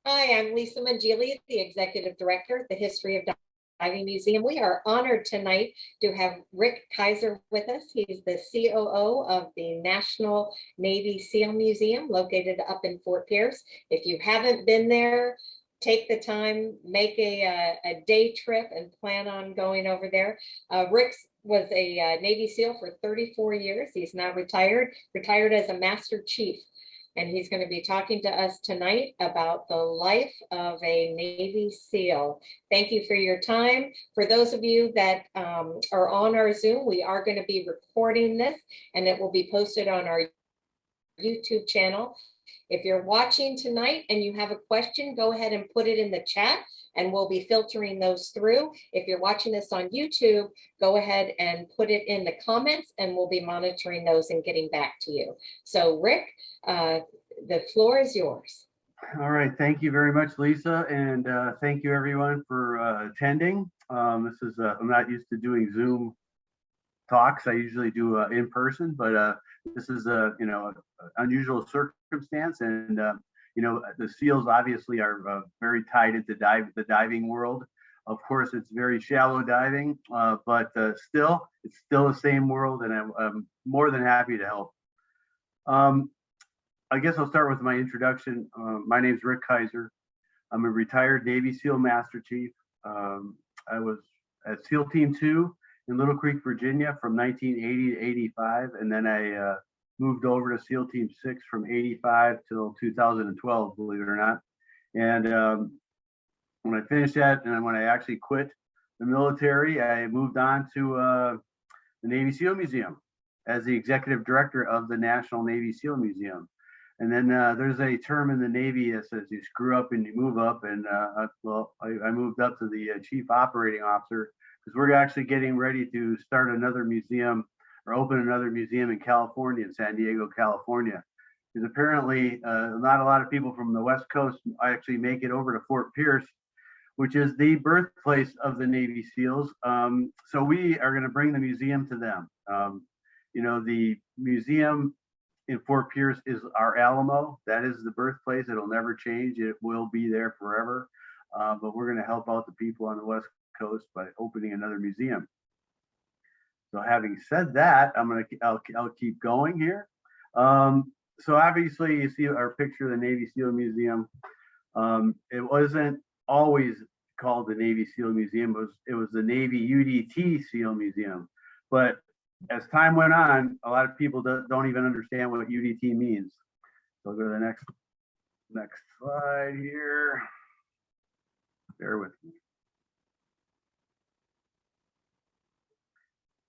Hi, I'm Lisa Mangili, the Executive Director at the History of Diving Museum. We are honored tonight to have Rick Kaiser with us. He's the COO of the National Navy SEAL Museum located up in Fort Pierce. If you haven't been there, take the time, make a day trip and plan on going over there. Rick was a Navy SEAL for 34 years. He's now retired as a Master Chief. And he's going to be talking to us tonight about the life of a Navy SEAL. Thank you for your time. For those of you that are on our Zoom, we are going to be recording this and it will be posted on our YouTube channel. If you're watching tonight and you have a question, go ahead and put it in the chat and we'll be filtering those through. If you're watching this on YouTube, go ahead and put it in the comments and we'll be monitoring those and getting back to you. So Rick, the floor is yours. All right, thank you very much, Lisa, and thank you everyone for attending. I'm not used to doing Zoom talks. I usually do in person, but this is an unusual circumstance, and the SEALs obviously are very tied into the diving world. Of course, it's very shallow diving, but it's still the same world, and I'm more than happy to help. I guess I'll start with my introduction. My name is Rick Kaiser. I'm a retired Navy SEAL Master Chief. I was at SEAL Team 2 in Little Creek, Virginia from 1980 to 85. And then I moved over to SEAL Team 6 from 85 till 2012, believe it or not. And when I finished that, and when I actually quit the military, I moved on to the Navy SEAL Museum as the executive director of the National Navy SEAL Museum. And then there's a term in the Navy that says you screw up and you move up. And I moved up to the chief operating officer because we're actually getting ready to start another museum or open another museum in California, in San Diego, California. Because apparently not a lot of people from the West Coast actually make it over to Fort Pierce, which is the birthplace of the Navy SEALs. So we are going to bring the museum to them. The museum in Fort Pierce is our Alamo. That is the birthplace. It'll never change. It will be there forever. But we're going to help out the people on the West Coast by opening another museum. So having said that, I'll keep going here. So obviously you see our picture of the Navy SEAL Museum. It wasn't always called the Navy SEAL Museum. It was the Navy UDT SEAL Museum. But as time went on, a lot of people don't even understand what UDT means. So I'll go to the next slide here. Bear with me.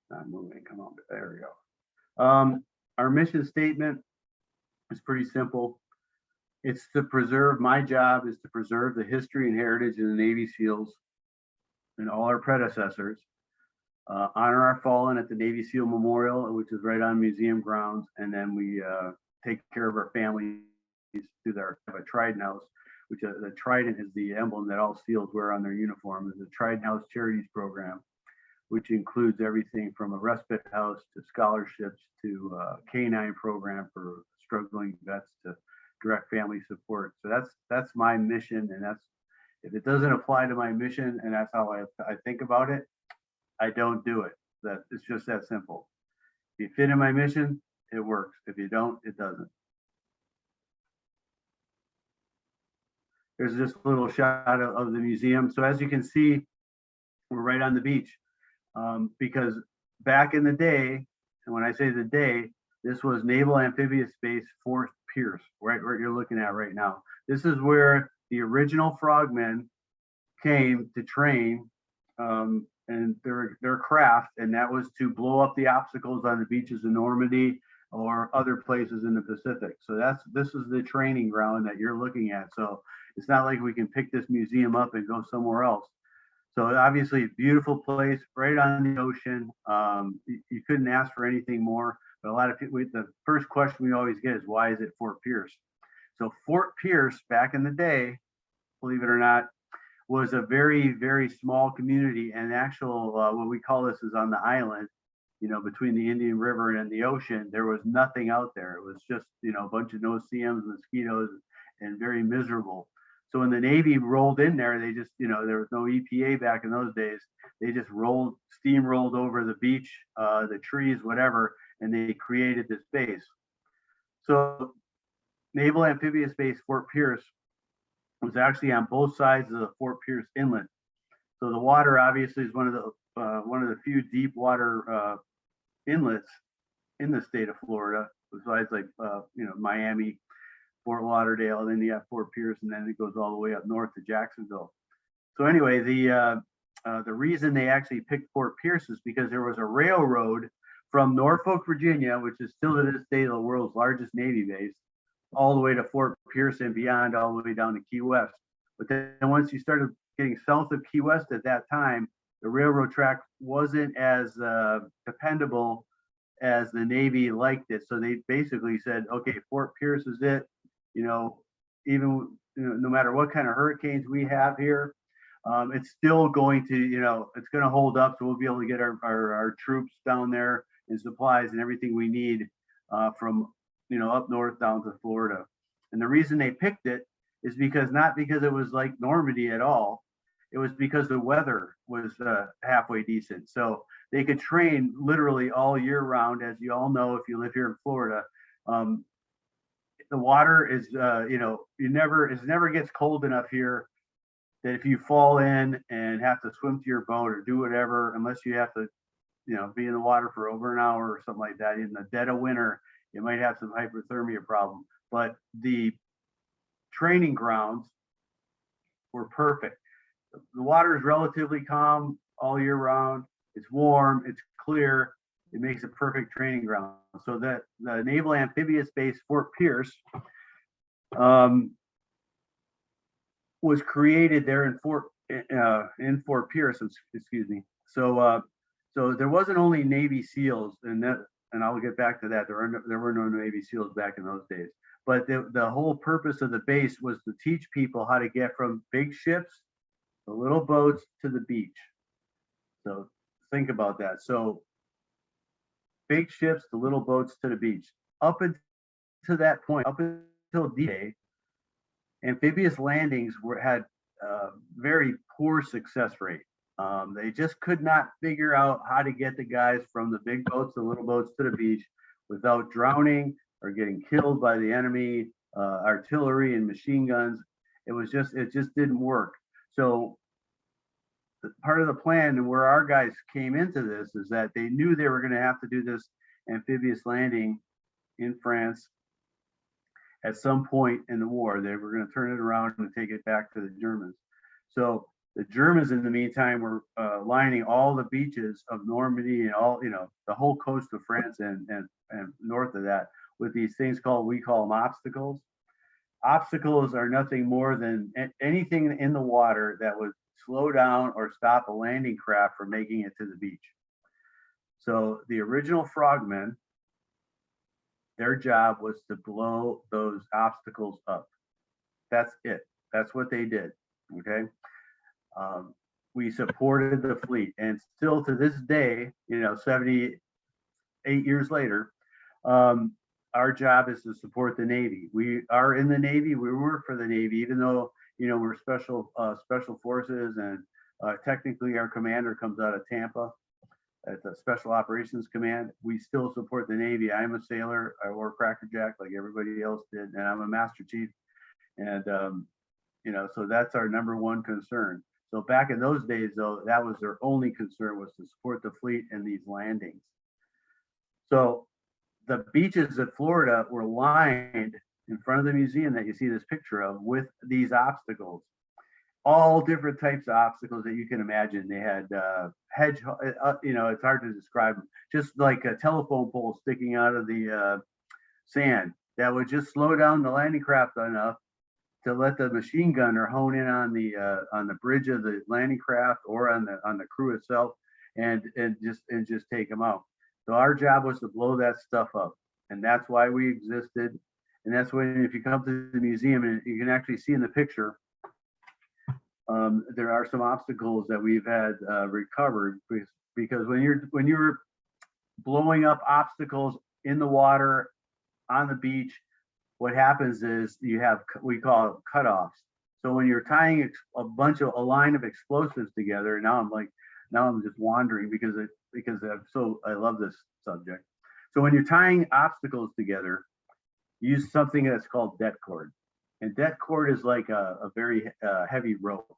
Not moving. Come on. There we go. Our mission statement is pretty simple. It's to preserve. My job is to preserve the history and heritage of the Navy SEALs and all our predecessors. Honor our fallen at the Navy SEAL Memorial, which is right on museum grounds, and then we take care of our families through a Trident House, which the Trident is the emblem that all SEALs wear on their uniform. Is the Trident House Charities Program, which includes everything from a respite house to scholarships to a canine program for struggling vets to direct family support. So that's my mission, and if it doesn't apply to my mission, and that's how I think about it, I don't do it. It's just that simple. If you fit in my mission, it works. If you don't, it doesn't. There's just a little shot of the museum. So as you can see, we're right on the beach because back in the day, and when I say the day, this was Naval Amphibious Base Fort Pierce, right where you're looking at right now. This is where the original frogmen came to train and their craft, and that was to blow up the obstacles on the beaches of Normandy or other places in the Pacific. So this is the training ground that you're looking at. So it's not like we can pick this museum up and go somewhere else. So obviously, beautiful place right on the ocean. You couldn't ask for anything more. But a lot of people, the first question we always get is, why is it Fort Pierce? So Fort Pierce, back in the day, believe it or not, was a very, very small community, and actual what we call this is on the island, between the Indian River and the ocean. There was nothing out there. It was just, a bunch of no-see-ums, mosquitoes, and very miserable. So when the Navy rolled in there, they just, there was no EPA back in those days. They just steamrolled over the beach, the trees, whatever, and they created this base. So Naval Amphibious Base Fort Pierce was actually on both sides of the Fort Pierce Inlet. So the water obviously is one of the few deep water inlets in the state of Florida, besides like Miami, Fort Lauderdale, then you have Fort Pierce, and then it goes all the way up north to Jacksonville. So anyway, the reason they actually picked Fort Pierce is because there was a railroad from Norfolk, Virginia, which is still to this day the world's largest Navy base, all the way to Fort Pierce and beyond, all the way down to Key West. But then once you started getting south of Key West at that time, the railroad track wasn't as dependable as the Navy liked it. So they basically said, okay, Fort Pierce is it. Even no matter what kind of hurricanes we have here, it's still going to, it's going to hold up. So we'll be able to get our troops down there and supplies and everything we need from, up north down to Florida. And the reason they picked it is not because it was like Normandy at all. It was because the weather was halfway decent. So they could train literally all year round. As you all know, if you live here in Florida, the water is, it never gets cold enough here that if you fall in and have to swim to your boat or do whatever, unless you have to, be in the water for over an hour or something like that, in the dead of winter, you might have some hypothermia problem. But the training grounds were perfect. The water is relatively calm all year round. It's warm, it's clear. It makes a perfect training ground. So that the Naval Amphibious Base Fort Pierce was created there in Fort Pierce. Excuse me. So there wasn't only Navy SEALs, and I'll get back to that. There were no Navy SEALs back in those days. But the whole purpose of the base was to teach people how to get from big ships, the little boats, to the beach. So think about that. So big ships, the little boats, to the beach. Up until that point, up until D-Day, amphibious landings had very poor success rate. They just could not figure out how to get the guys from the big boats, the little boats, to the beach without drowning or getting killed by the enemy, artillery and machine guns. It just didn't work. So part of the plan and where our guys came into this is that they knew they were going to have to do this amphibious landing in France at some point in the war. They were going to turn it around and take it back to the Germans. So the Germans, in the meantime, were lining all the beaches of Normandy and all, the whole coast of France and north of that with these things we call them obstacles. Obstacles are nothing more than anything in the water that would slow down or stop a landing craft from making it to the beach. So the original frogmen, their job was to blow those obstacles up. That's it. That's what they did. Okay. We supported the fleet, and still to this day, 78 years later, our job is to support the Navy. We are in the Navy. We work for the Navy, even though we're special forces, and technically our commander comes out of Tampa at the Special Operations Command. We still support the Navy. I'm a sailor. I wore crackerjack like everybody else did, and I'm a Master Chief. And so that's our number one concern. So back in those days, though, that was their only concern, was to support the fleet and these landings. So the beaches of Florida were lined in front of the museum that you see this picture of with these obstacles, all different types of obstacles that you can imagine. They had hedge, it's hard to describe them, just like a telephone pole sticking out of the sand that would just slow down the landing craft enough to let the machine gunner hone in on the bridge of the landing craft or on the crew itself, and just take them out. So our job was to blow that stuff up, and that's why we existed. And that's when, if you come to the museum, and you can actually see in the picture, there are some obstacles that we've had recovered, because when you're blowing up obstacles in the water on the beach, what happens is you have, we call it cutoffs. So when you're tying a line of explosives together, now I'm just wandering because I love this subject. So when you're tying obstacles together, use something that's called det cord. And det cord is like a very heavy rope.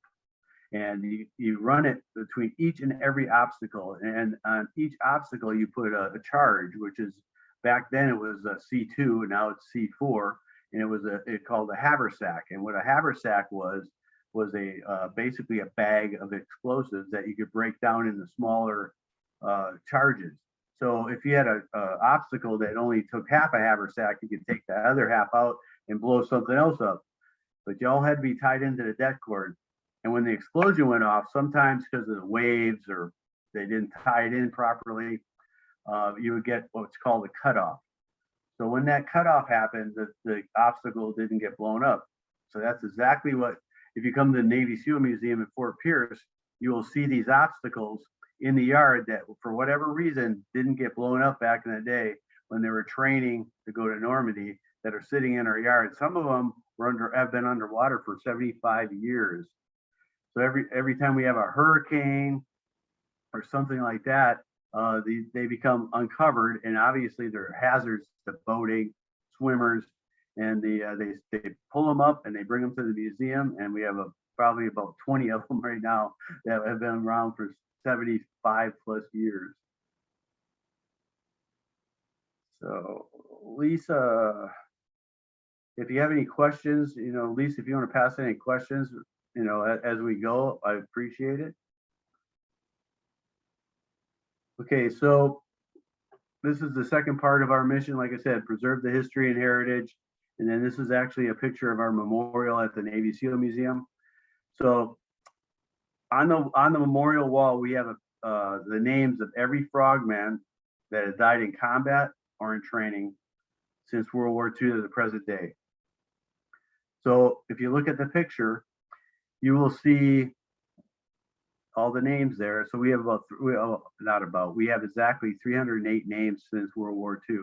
And you run it between each and every obstacle. And on each obstacle, you put a charge, which is back then it was a C2, and now it's C4. And it called a haversack. And what a haversack was basically a bag of explosives that you could break down into smaller charges. So if you had a obstacle that only took half a haversack, you could take the other half out and blow something else up. But you all had to be tied into the det cord. And when the explosion went off, sometimes because of the waves or they didn't tie it in properly, you would get what's called a cutoff. So when that cutoff happened, the obstacle didn't get blown up. So that's exactly what, if you come to the Navy SEAL Museum at Fort Pierce, you will see these obstacles in the yard that for whatever reason didn't get blown up back in the day when they were training to go to Normandy, that are sitting in our yard. Some of them have been underwater for 75 years. So every time we have a hurricane or something like that, they become uncovered, and obviously they're hazards to boating, swimmers, and they pull them up and they bring them to the museum, and we have probably about 20 of them right now that have been around for 75 plus years. So Lisa, if you have any questions, Lisa, if you want to pass any questions, as we go, I appreciate it. Okay, so this is the second part of our mission. Like I said, preserve the history and heritage. And then this is actually a picture of our memorial at the Navy SEAL Museum. So on the memorial wall, we have the names of every frogman that has died in combat or in training since World War II to the present day. So if you look at the picture, you will see all the names there. So we have we have exactly 308 names since World War II.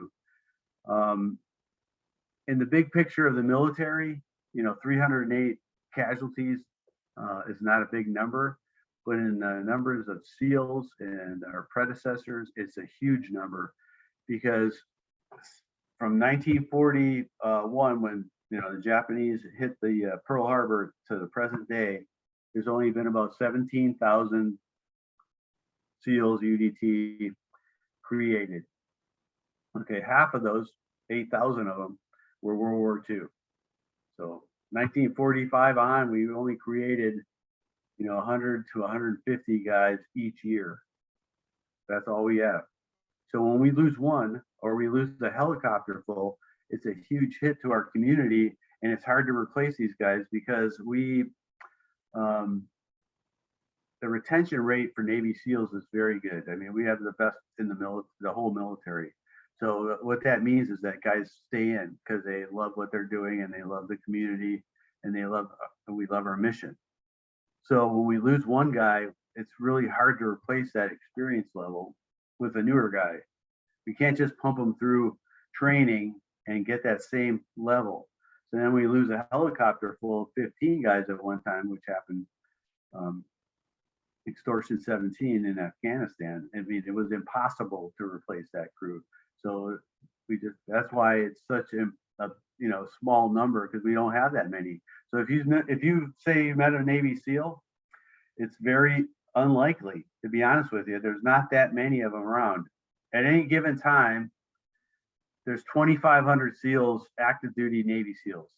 In the big picture of the military, 308 casualties is not a big number, but in the numbers of SEALs and our predecessors, it's a huge number, because from 1941, when the Japanese hit the Pearl Harbor, to the present day, there's only been about 17,000 SEALs UDT created. Okay, half of those, 8,000 of them, were World War II. So 1945 on, we only created 100 to 150 guys each year. That's all we have. So when we lose one, or we lose a helicopter full, it's a huge hit to our community, and it's hard to replace these guys, because the retention rate for Navy SEALs is very good. I mean, we have the best in the whole military. So what that means is that guys stay in because they love what they're doing, and they love the community, and we love our mission. So when we lose one guy, it's really hard to replace that experience level with a newer guy. We can't just pump them through training and get that same level. So then we lose a helicopter full of 15 guys at one time, which happened Extortion 17 in Afghanistan. I mean, it was impossible to replace that crew. So that's why it's such a small number, because we don't have that many. So if you say you met a Navy SEAL, it's very unlikely, to be honest with you. There's not that many of them around. At any given time, there's 2,500 SEALs, active duty Navy SEAls.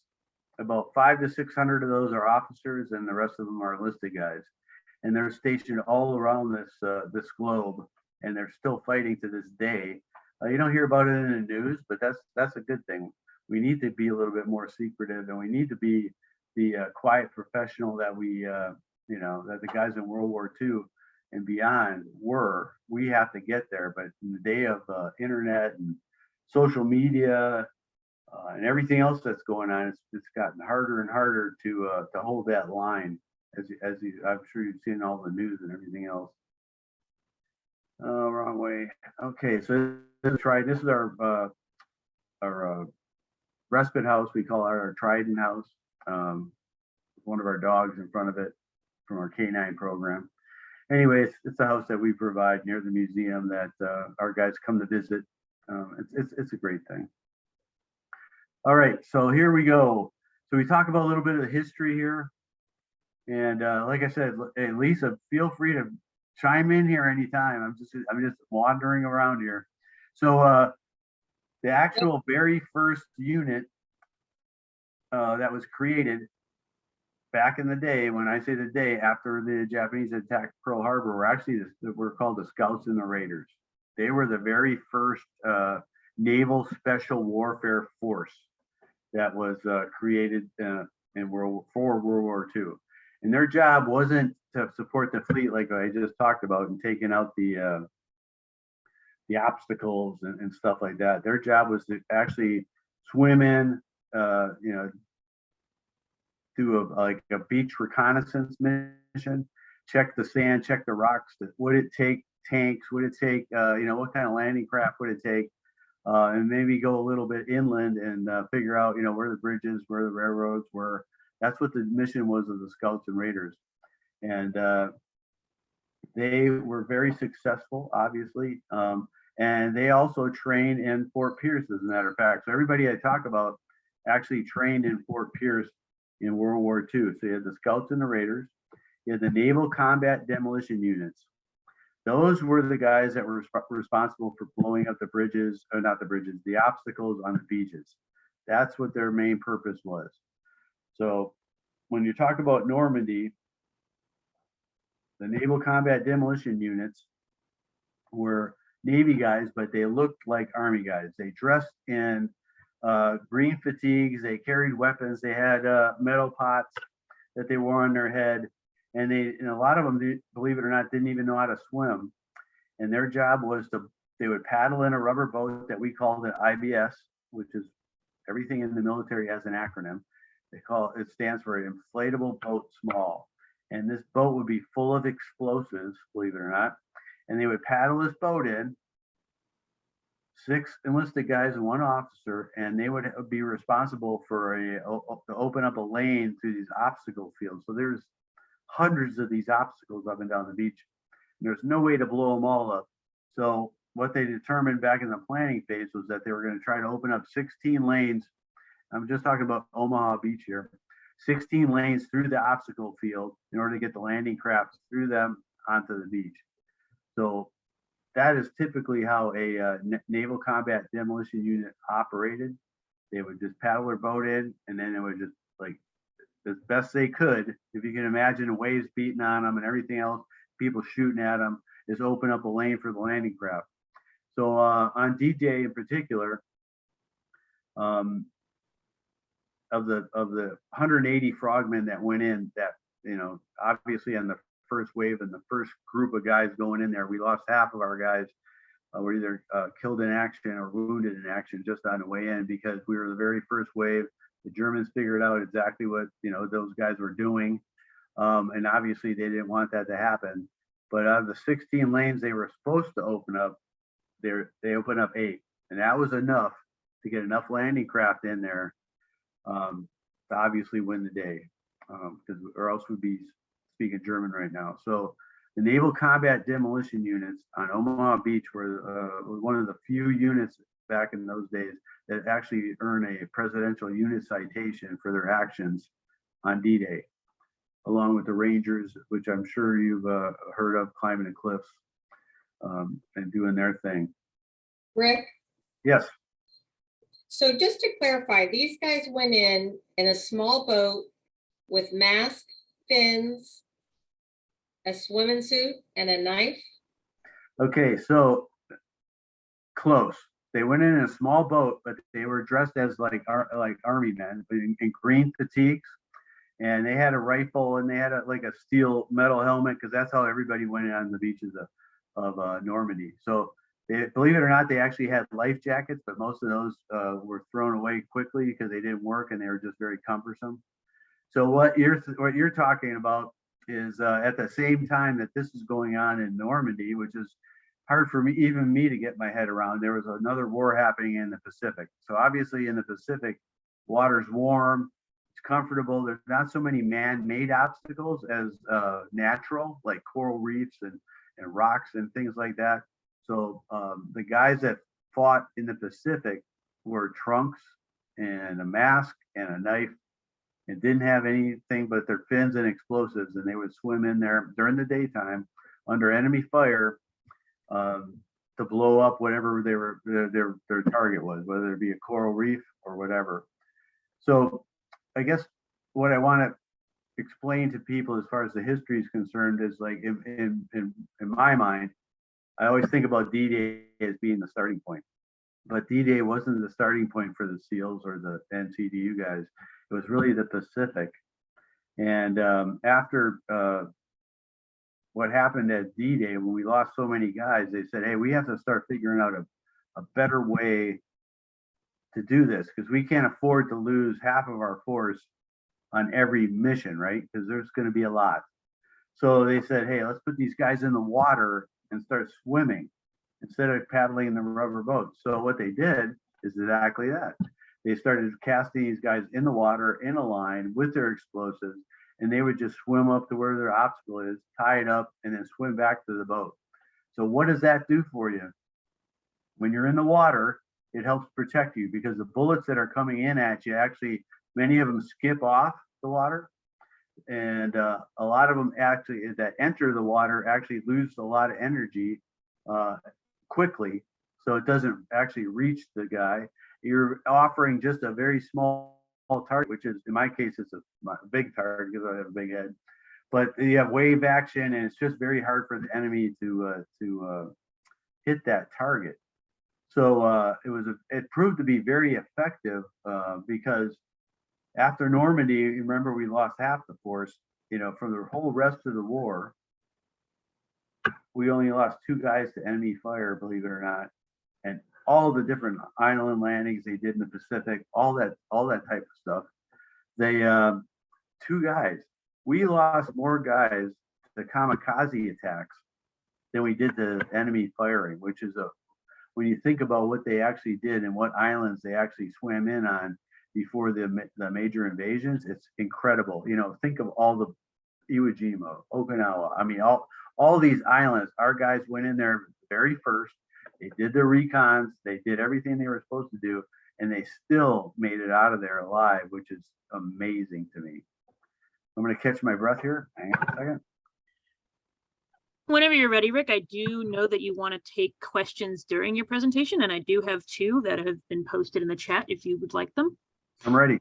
About 500 to 600 of those are officers, and the rest of them are enlisted guys. And they're stationed all around this globe, and they're still fighting to this day. You don't hear about it in the news, but that's a good thing. We need to be a little bit more secretive, and we need to be the quiet professional that that the guys in World War II and beyond were. We have to get there, but in the day of internet and social media and everything else that's going on, it's gotten harder and harder to hold that line, as I'm sure you've seen all the news and everything else. Wrong way. Okay, so this is our respite house. We call it our Trident house. one of our dogs in front of it from our K9 program. Anyways, it's a house that we provide near the museum that our guys come to visit. It's a great thing. All right, so here we go. So we talk about a little bit of the history here. And like I said, hey, Lisa, feel free to chime in here anytime. I'm just wandering around here. So the actual very first unit that was created back in the day, when I say the day after the Japanese attacked Pearl Harbor, were called the Scouts and the Raiders. They were the very first naval special warfare force that was created in World War II. And their job wasn't to support the fleet like I just talked about and taking out the obstacles and stuff like that. Their job was to actually swim in, do a beach reconnaissance mission, check the sand, check the rocks. Would it take tanks? Would it take, what kind of landing craft would it take? And maybe go a little bit inland and figure out, where the bridges, where the railroads were. That's what the mission was of the Scouts and Raiders. And they were very successful, obviously. And they also trained in Fort Pierce, as a matter of fact. So everybody I talk about actually trained in Fort Pierce in World War II. So you had the Scouts and the Raiders. You had the Naval Combat Demolition Units. Those were the guys that were responsible for blowing up the bridges, or not the bridges, the obstacles on the beaches. That's what their main purpose was. So when you talk about Normandy, the Naval Combat Demolition Units were Navy guys, but they looked like Army guys. They dressed in green fatigues. They carried weapons. They had metal pots that they wore on their head. And a lot of them, believe it or not, didn't even know how to swim. And their job was they would paddle in a rubber boat that we called an IBS, which is everything in the military has an acronym. It stands for Inflatable Boat Small. And this boat would be full of explosives, believe it or not. And they would paddle this boat in, 6 enlisted guys and 1 officer, and they would be responsible to open up a lane through these obstacle fields. So there's hundreds of these obstacles up and down the beach. And there's no way to blow them all up. So what they determined back in the planning phase was that they were going to try to open up 16 lanes. I'm just talking about Omaha Beach here. 16 lanes through the obstacle field in order to get the landing craft through them onto the beach. So that is typically how a Naval Combat Demolition Unit operated. They would just paddle their boat in, and then it would just, like, as best they could, if you can imagine waves beating on them and everything else, people shooting at them, is open up a lane for the landing craft. So on D-Day in particular, of the 180 frogmen that went in, that, obviously on the first wave and the first group of guys going in there, we lost half of our guys were either killed in action or wounded in action just on the way in, because we were the very first wave. The Germans figured out exactly what those guys were doing, and obviously they didn't want that to happen. But out of the 16 lanes they were supposed to open up, they opened up 8, and that was enough to get enough landing craft in there to obviously win the day, or else we'd be speaking German right now. So the Naval Combat Demolition Units on Omaha Beach were one of the few units back in those days that actually earn a presidential unit citation for their actions on D-Day, along with the Rangers, which I'm sure you've heard of, climbing the cliffs and doing their thing. Rick? Yes. So just to clarify, these guys went in a small boat with mask, fins, a swimming suit, and a knife? Okay, so close. They went in a small boat, but they were dressed as like army men in green fatigues, and they had a rifle and they had a steel metal helmet, because that's how everybody went in on the beaches of Normandy. So believe it or not, they actually had life jackets, but most of those were thrown away quickly because they didn't work and they were just very cumbersome. So what you're talking about is at the same time that this is going on in Normandy, which is hard for me to get my head around, there was another war happening in the Pacific. So obviously in the Pacific, water's warm, it's comfortable. There's not so many man-made obstacles as natural, like coral reefs and rocks and things like that. So the guys that fought in the Pacific wore trunks and a mask and a knife and didn't have anything but their fins and explosives, and they would swim in there during the daytime under enemy fire to blow up whatever their target was, whether it be a coral reef or whatever. So I guess what I want to explain to people as far as the history is concerned is, like, in my mind, I always think about D-Day as being the starting point. But D-Day wasn't the starting point for the SEALs or the NCDU guys. It was really the Pacific. And after what happened at D-Day, when we lost so many guys, they said, hey, we have to start figuring out a better way to do this, because we can't afford to lose half of our force on every mission, right? Because there's going to be a lot. So they said, hey, let's put these guys in the water and start swimming instead of paddling in the rubber boats. So what they did is exactly that. They started casting these guys in the water in a line with their explosives, and they would just swim up to where their obstacle is, tie it up, and then swim back to the boat. So what does that do for you? When you're in the water, it helps protect you, because the bullets that are coming in at you, actually, many of them skip off the water. And a lot of them actually that enter the water actually lose a lot of energy quickly. So it doesn't actually reach the guy. You're offering just a very small target, which is, in my case, it's a big target because I have a big head. But you have wave action, and it's just very hard for the enemy to hit that target. So it proved to be very effective because after Normandy, you remember, we lost half the force. From the whole rest of the war, we only lost 2 guys to enemy fire, believe it or not. And all the different island landings they did in the Pacific, all that type of stuff. They 2 guys. We lost more guys to kamikaze attacks than we did to enemy firing, which is when you think about what they actually did and what islands they actually swam in on before the major invasions, it's incredible. Think of all the Iwo Jima, Okinawa. I mean, all these islands, our guys went in there very first. They did their recons. They did everything they were supposed to do, and they still made it out of there alive, which is amazing to me. I'm going to catch my breath here. Hang on a second. Whenever you're ready, Rick, I do know that you want to take questions during your presentation, and I do have 2 that have been posted in the chat if you would like them. I'm ready.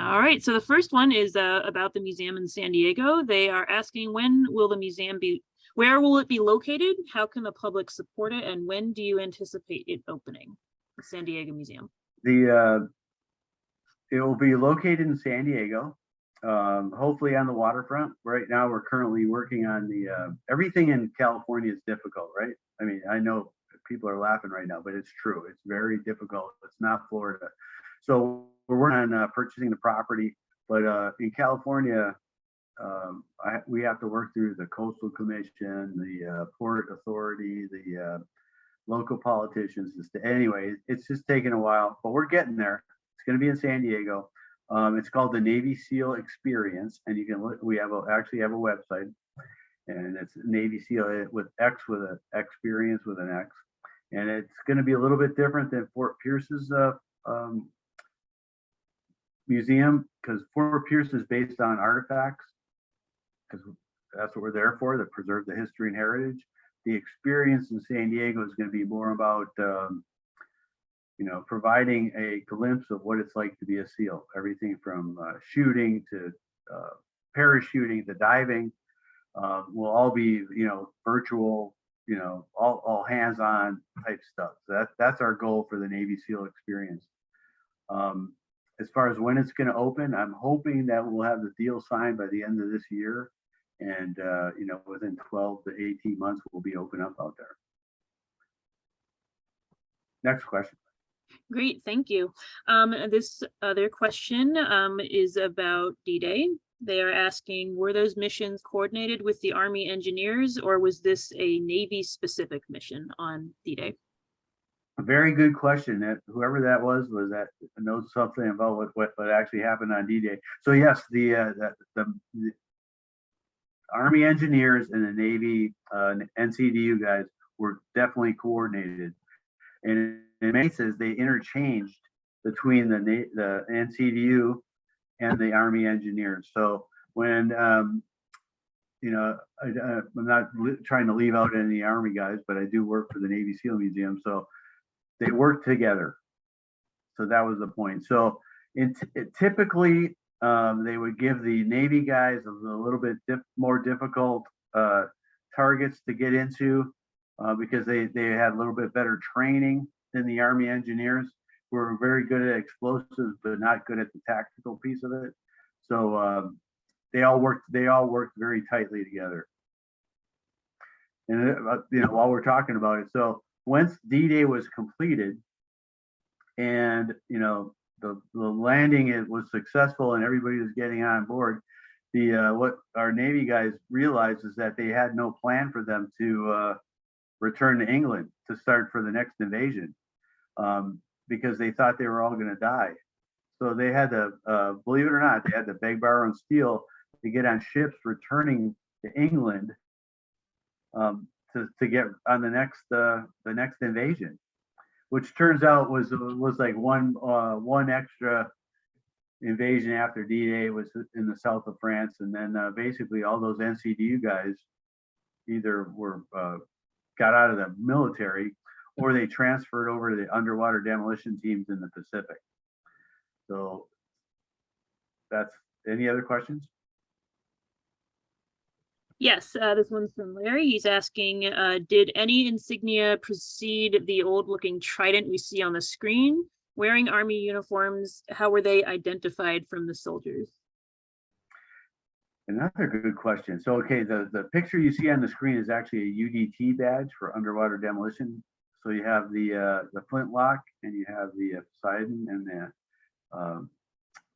All right, so the first one is about the museum in San Diego. They are asking, when will the museum be, where will it be located? How can the public support it? And when do you anticipate it opening, the San Diego Museum? It will be located in San Diego, hopefully on the waterfront. Right now, we're currently working on everything in California is difficult, right? I mean, I know people are laughing right now, but it's true. It's very difficult. It's not Florida. So we're working on purchasing the property, but in California, we have to work through the Coastal Commission, the Port Authority, the local politicians. Anyway, it's just taking a while, but we're getting there. It's going to be in San Diego. It's called the Navy SEAL Experience, and you can look. We actually have a website, and it's Navy SEAL with an experience with an X, and it's going to be a little bit different than Fort Pierce's museum, because Fort Pierce is based on artifacts, because that's what we're there for, to preserve the history and heritage. The experience in San Diego is going to be more about providing a glimpse of what it's like to be a SEAL. Everything from shooting to parachuting to diving will all be virtual, all hands-on type stuff. So that's our goal for the Navy SEAL experience. As far as when it's going to open, I'm hoping that we'll have the deal signed by the end of this year, and within 12 to 18 months we'll be open up out there. Next question. Great, thank you. This other question is about D-Day. They are asking, were those missions coordinated with the Army engineers, or was this a Navy specific mission on D-Day? A very good question. That whoever that was that knows something about what actually happened on D-Day. So yes, the Army engineers and the Navy NCDU guys were definitely coordinated, and in many cases they interchanged between the NCDU and the Army engineers. So when you know, I'm not trying to leave out any of the Army guys, but I do work for the Navy SEAL Museum, so they work together. So that was the point. So typically they would give the Navy guys a little bit more difficult targets to get into because they had a little bit better training than the Army engineers, who were very good at explosives but not good at the tactical piece of it. So they all worked very tightly together. And you know, while we're talking about it, so once D-Day was completed, and you know the landing it was successful and everybody was getting on board, what our Navy guys realized is that they had no plan for them to return to England to start for the next invasion, because they thought they were all going to die. So they had to, believe it or not, they had to beg, borrow, and steal to get on ships returning to England to get on the next invasion, which turns out was like one extra invasion after D-Day was in the south of France, and then basically all those NCDU guys either were got out of the military or they transferred over to the underwater demolition teams in the Pacific. So that's, any other questions? Yes, this one's from Larry. He's asking, did any insignia precede the old-looking trident we see on the screen? Wearing Army uniforms, how were they identified from the soldiers? Another good question. So, okay, the picture you see on the screen is actually a UDT badge for underwater demolition. So you have the flintlock, and you have the Poseidon, and the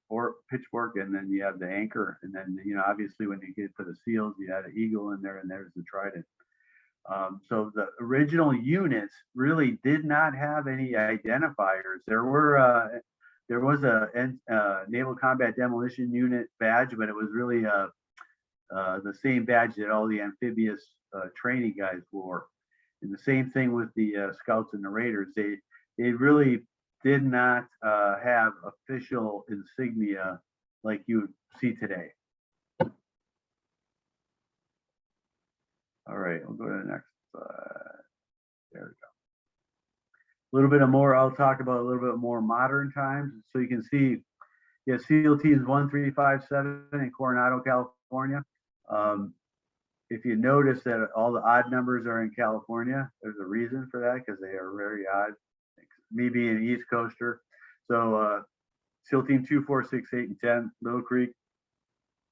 or pitchfork, and then you have the anchor, and then, you know, obviously when you get to the SEALs, you had an eagle in there, and there's the trident. So the original units really did not have any identifiers. There was a Naval Combat Demolition Unit badge, but it was really the same badge that all the amphibious training guys wore. And the same thing with the Scouts and the Raiders. They really did not have official insignia like you see today. All right, we'll go to the next slide. There we go. A little bit more, I'll talk about a little bit more modern times. So you can see, yeah, SEAL Teams 1357 in Coronado, California. If you notice that all the odd numbers are in California, there's a reason for that, because they are very odd. Me being an East Coaster. So SEAL Team 2, 4, 6, 8, and 10, Little Creek,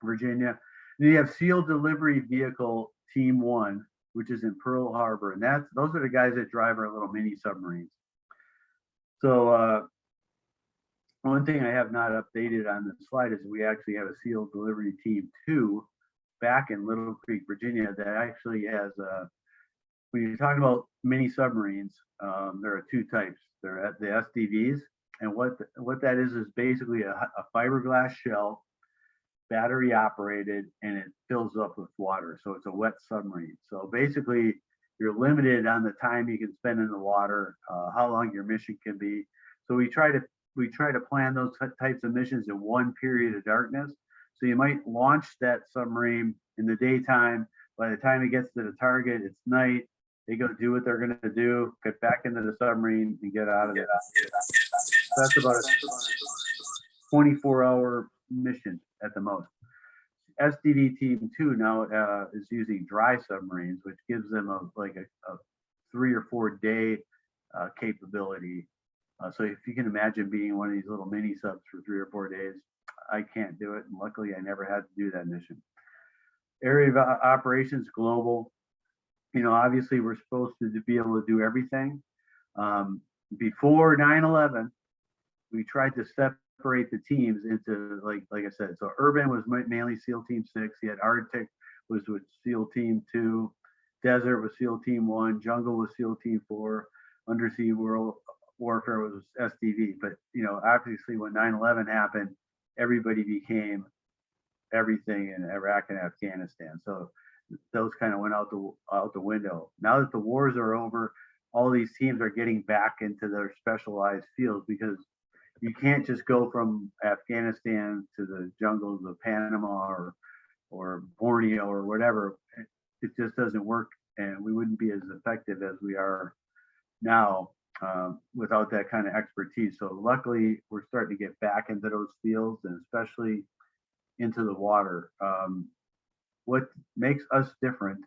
Virginia. Then you have SEAL Delivery Vehicle Team 1, which is in Pearl Harbor. And those are the guys that drive our little mini submarines. So one thing I have not updated on the slide is we actually have a SEAL Delivery Team 2 back in Little Creek, Virginia, that actually has when you're talking about mini submarines, there are two types. They're at the SDVs, and what that is basically a fiberglass shell, battery operated, and it fills up with water. So it's a wet submarine. So basically, you're limited on the time you can spend in the water, how long your mission can be. So we try to plan those types of missions in one period of darkness. So you might launch that submarine in the daytime. By the time it gets to the target, it's night. They go do what they're going to do, get back into the submarine, and get out of it. That's about a 24-hour mission at the most. SDV Team 2 now is using dry submarines, which gives them a 3 or 4 day capability. So if you can imagine being one of these little mini subs for 3 or 4 days, I can't do it. And luckily, I never had to do that mission. Area of operations, global. You know, obviously, we're supposed to be able to do everything. Before 9/11, we tried to separate the teams into, like I said, so urban was mainly SEAL Team 6. You had Arctic was with SEAL Team 2. Desert was SEAL Team 1. Jungle was SEAL Team 4. undersea world warfare was SDV. But, you know, obviously when 9/11 happened, everybody became everything in Iraq and Afghanistan. So those kind of went out the window. Now that the wars are over, all these teams are getting back into their specialized fields, because you can't just go from Afghanistan to the jungles of Panama or Borneo or whatever. It just doesn't work, and we wouldn't be as effective as we are now without that kind of expertise. So luckily, we're starting to get back into those fields, and especially into the water. What makes us different,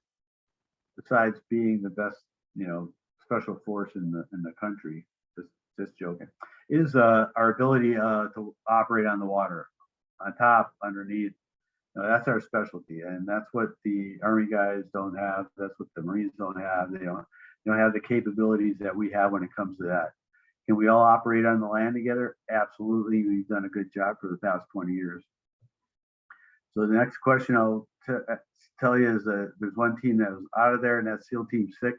besides being the best, you know, special force in the country, just joking, is our ability to operate on the water, on top, underneath. That's our specialty, and that's what the Army guys don't have. That's what the Marines don't have. They don't have the capabilities that we have when it comes to that. Can we all operate on the land together? Absolutely. We've done a good job for the past 20 years. So the next question I'll tell you is that there's one team that was out of there, and that's SEAL Team 6.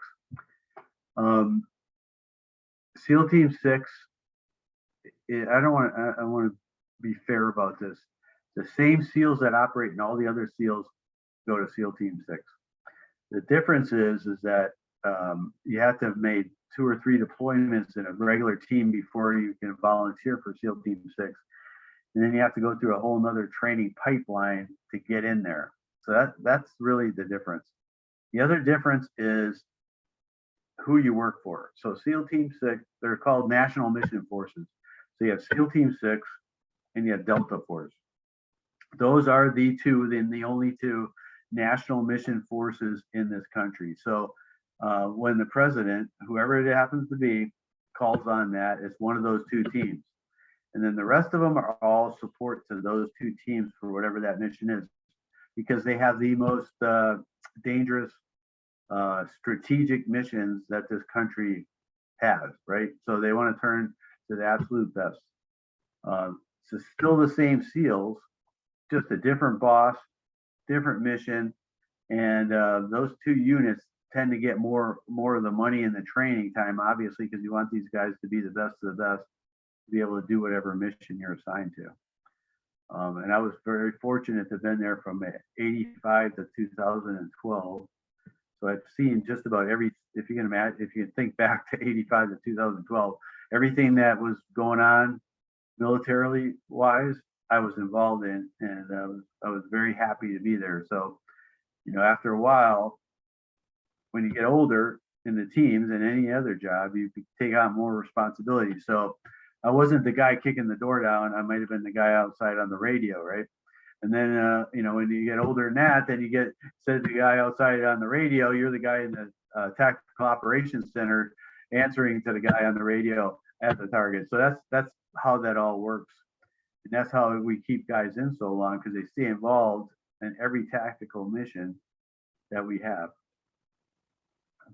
SEAL Team 6, I want to be fair about this. The same SEALs that operate in all the other SEALs go to SEAL Team 6. The difference is that you have to have made 2 or 3 deployments in a regular team before you can volunteer for SEAL Team 6. And then you have to go through a whole nother training pipeline to get in there. So that's really the difference. The other difference is who you work for. So SEAL Team 6, they're called National Mission Forces. So you have SEAL Team 6 and you have Delta Force. Those are the only 2 national mission forces in this country. So when the president, whoever it happens to be, calls on that, it's one of those 2 teams. And then the rest of them are all support to those 2 teams for whatever that mission is, because they have the most dangerous strategic missions that this country has, right? So they want to turn to the absolute best. So still the same SEALs, just a different boss, different mission, and those 2 units tend to get more of the money and the training time, obviously, because you want these guys to be the best of the best, to be able to do whatever mission you're assigned to. And I was very fortunate to have been there from 85 to 2012. So I've seen just about every, if you can imagine, if you think back to 85 to 2012, everything that was going on militarily wise, I was involved in, and I was very happy to be there. So, you know, after a while, when you get older in the teams and any other job, you take on more responsibility. So I wasn't the guy kicking the door down. I might have been the guy outside on the radio, right? And then, you know, when you get older than that, then you get, instead of the guy outside on the radio, you're the guy in the tactical operations center answering to the guy on the radio at the target. So that's how that all works. And that's how we keep guys in so long, because they stay involved in every tactical mission that we have.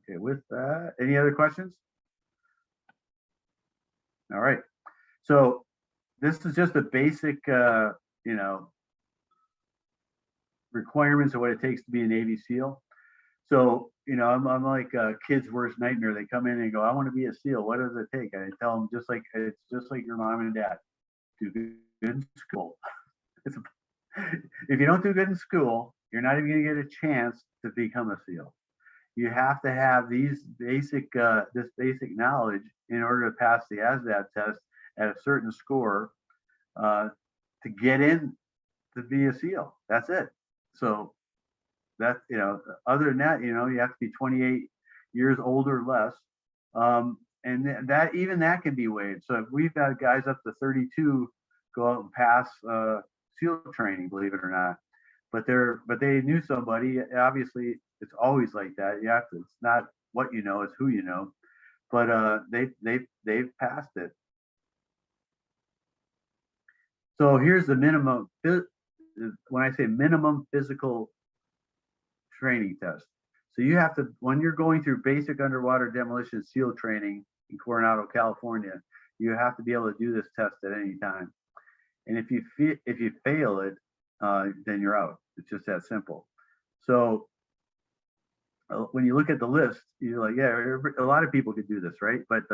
Okay, with that, any other questions? All right. So this is just a basic, you know, requirements of what it takes to be a Navy SEAL. So, you know, I'm like a kid's worst nightmare. They come in and go, I want to be a SEAL. What does it take? I tell them, it's just like your mom and dad. Do good in school. If you don't do good in school, you're not even going to get a chance to become a SEAL. You have to have these basic, this basic knowledge in order to pass the ASVAB test at a certain score to get in to be a SEAL. That's it. So that, you know, other than that, you know, you have to be 28 years old or less. And that, even that can be waived. So if we've had guys up to 32 go out and pass SEAL training, believe it or not, but they knew somebody. Obviously, it's always like that. You have to, it's not what you know, it's who you know. But they've passed it. So here's the minimum. When I say minimum physical training test, so you have to, when you're going through basic underwater demolition SEAL training in Coronado, California, you have to be able to do this test at any time. And if you fail it, then you're out. It's just that simple. So when you look at the list, you're like, yeah, a lot of people could do this, right? But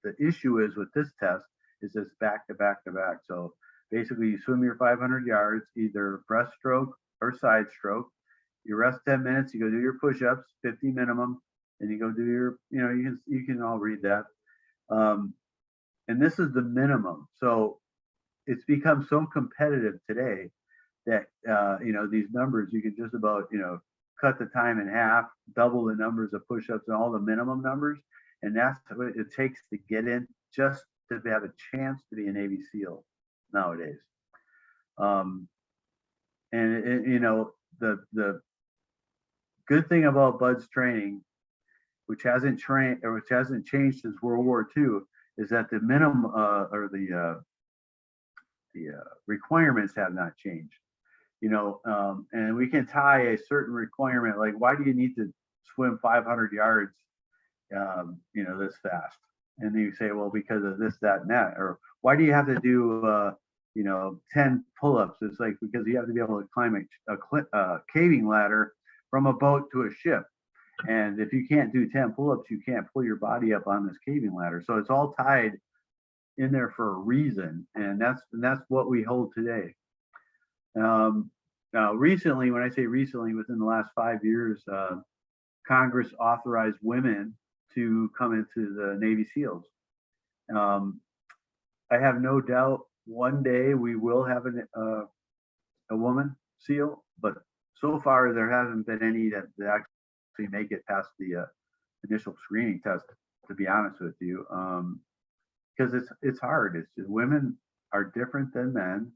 the issue is with this test is it's back to back to back. So basically you swim your 500 yards, either breaststroke or side stroke. You rest 10 minutes, you go do your push-ups, 50 minimum, and you go do your, you can all read that. And this is the minimum. So it's become so competitive today that, these numbers, you can just about, cut the time in half, double the numbers of push-ups and all the minimum numbers. And that's what it takes to get in, just to have a chance to be a Navy SEAL nowadays. And the good thing about Bud's training, which hasn't changed since World War II, is that the minimum or the requirements have not changed. And we can tie a certain requirement, like why do you need to swim 500 yards, this fast? And then you say, well, because of this, that, and that. Or why do you have to do, 10 pull-ups? It's like, because you have to be able to climb a caving ladder from a boat to a ship. And if you can't do 10 pull-ups, you can't pull your body up on this caving ladder. So it's all tied in there for a reason. And that's what we hold today. Now, recently, when I say recently, within the last 5 years, Congress authorized women to come into the Navy SEALs. I have no doubt one day we will have a woman SEAL, but so far there hasn't been any that actually make it past the initial screening test, to be honest with you, because it's hard. It's just, women are different than men.